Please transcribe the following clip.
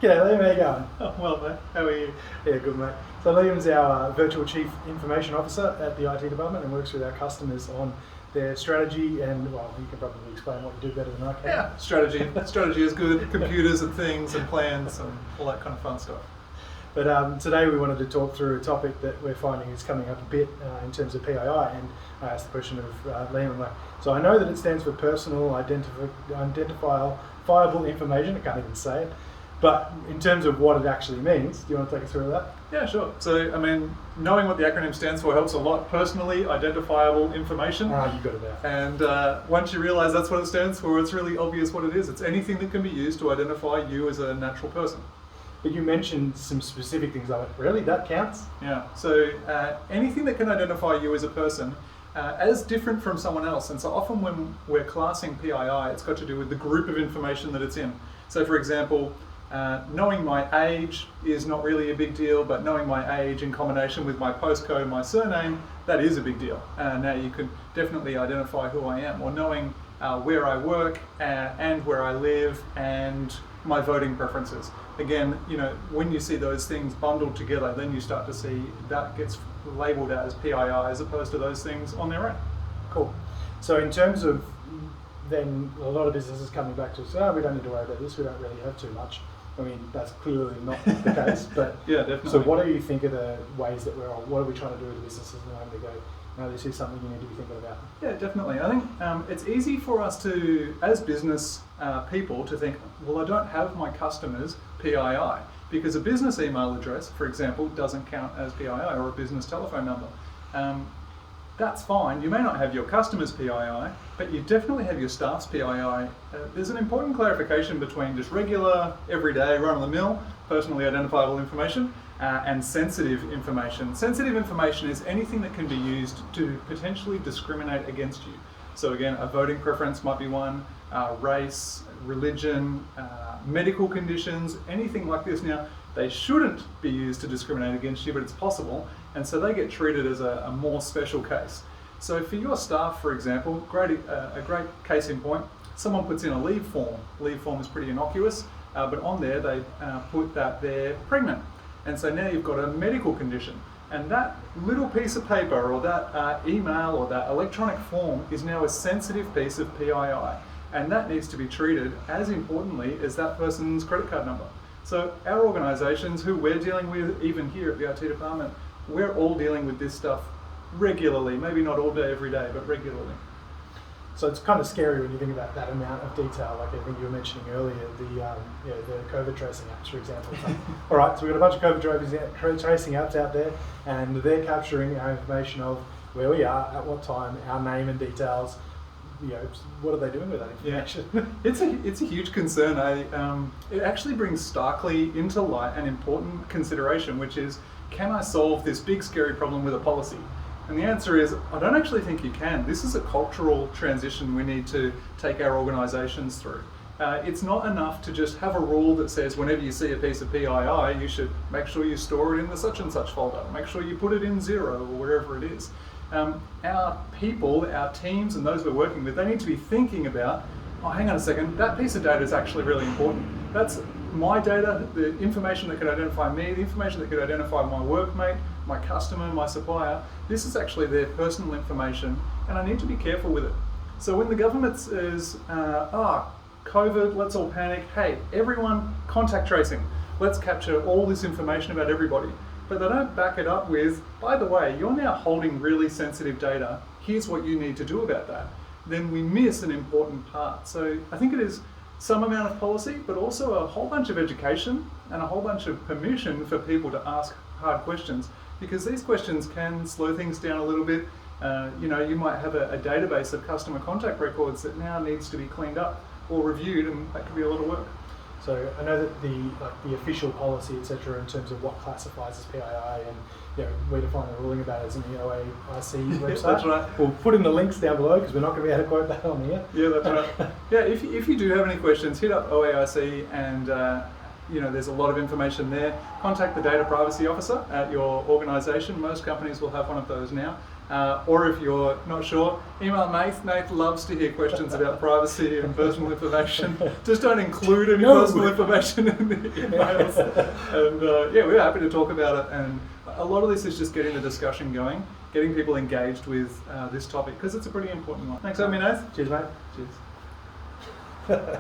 G'day Liam, how you going? Oh, well, mate. How are you? Yeah, good mate. So Liam's our Virtual Chief Information Officer at the IT department and works with our customers on their strategy and, well, you can probably explain what you do better than I can. Yeah, strategy. Strategy is good. Computers and things and plans and all that kind of fun stuff. But today we wanted to talk through a topic that we're finding is coming up a bit in terms of PII, and I asked the question of Liam, so I know that it stands for Personal Identifiable Information, I can't even say it, but in terms of what it actually means, do you want to take us through that? Yeah, sure. So, I mean, knowing what the acronym stands for helps a lot. Personally identifiable information. You got it out. And once you realise that's what it stands for, it's really obvious what it is. It's anything that can be used to identify you as a natural person. But you mentioned some specific things. I went, really? That counts? Yeah. So anything that can identify you as a person as different from someone else. And so often when we're classing PII, it's got to do with the group of information that it's in. So for example, knowing my age is not really a big deal, but knowing my age in combination with my postcode and my surname, that is a big deal. Now you can definitely identify who I am, or knowing where I work and where I live and my voting preferences. Again, you know, when you see those things bundled together, then you start to see that gets labelled as PII as opposed to those things on their own. Cool. So in terms of then a lot of businesses coming back to us, we don't need to worry about this, we don't really have too much. I mean, that's clearly not the case, but yeah, definitely. So what do you think are the ways that what are we trying to do with the businesses at the moment to go, no, this is something you need to be thinking about? Yeah, definitely. I think it's easy for us to, as business people, to think, well, I don't have my customers' PII, because a business email address, for example, doesn't count as PII, or a business telephone number. That's fine. You may not have your customers' PII, but you definitely have your staff's PII. There's an important clarification between just regular, everyday, run-of-the-mill, personally identifiable information and sensitive information. Sensitive information is anything that can be used to potentially discriminate against you. So again, a voting preference might be one, race, religion, medical conditions, anything like this. Now, they shouldn't be used to discriminate against you, but it's possible, and so they get treated as a more special case. So for your staff, for example, a great case in point, someone puts in a leave form. Leave form is pretty innocuous, but on there they put that they're pregnant. And so now you've got a medical condition, and that little piece of paper or that email or that electronic form is now a sensitive piece of PII, and that needs to be treated as importantly as that person's credit card number. So our organisations, who we're dealing with, even here at the IT department, we're all dealing with this stuff regularly, maybe not all day, every day, but regularly. So it's kind of scary when you think about that amount of detail, like I think you were mentioning earlier, the COVID tracing apps, for example. All right, so we've got a bunch of COVID tracing apps out there, and they're capturing our information of where we are, at what time, our name and details. You know, what are they doing with that information? Yeah. It's a huge concern. It actually brings starkly into light an important consideration, which is, can I solve this big scary problem with a policy? And the answer is, I don't actually think you can. This is a cultural transition we need to take our organisations through. It's not enough to just have a rule that says whenever you see a piece of PII, you should make sure you store it in the such and such folder. Make sure you put it in 0 or wherever it is. Our people, our teams and those we're working with, they need to be thinking about, oh, hang on a second, that piece of data is actually really important. That's my data, the information that could identify me, the information that could identify my workmate, my customer, my supplier. This is actually their personal information, and I need to be careful with it. So when the government says, COVID, let's all panic, hey, everyone, contact tracing. Let's capture all this information about everybody. But they don't back it up with, by the way, you're now holding really sensitive data. Here's what you need to do about that. Then we miss an important part. So I think it is some amount of policy, but also a whole bunch of education and a whole bunch of permission for people to ask hard questions, because these questions can slow things down a little bit. You might have a database of customer contact records that now needs to be cleaned up or reviewed, and that could be a lot of work. So I know that the official policy, etc., in terms of what classifies as PII and where to find the ruling about it is in the OAIC website. That's right. We'll put in the links down below because we're not going to be able to quote that on here. Yeah, that's right. Yeah, if you do have any questions, hit up OAIC and there's a lot of information there. Contact the data privacy officer at your organisation. Most companies will have one of those now. Or if you're not sure, email Nath. Nath loves to hear questions about privacy and personal information. Just don't include any personal information in the emails. And yeah, we're happy to talk about it. And a lot of this is just getting the discussion going, getting people engaged with this topic, because it's a pretty important one. Thanks for having me, Nath. Cheers, mate. Cheers.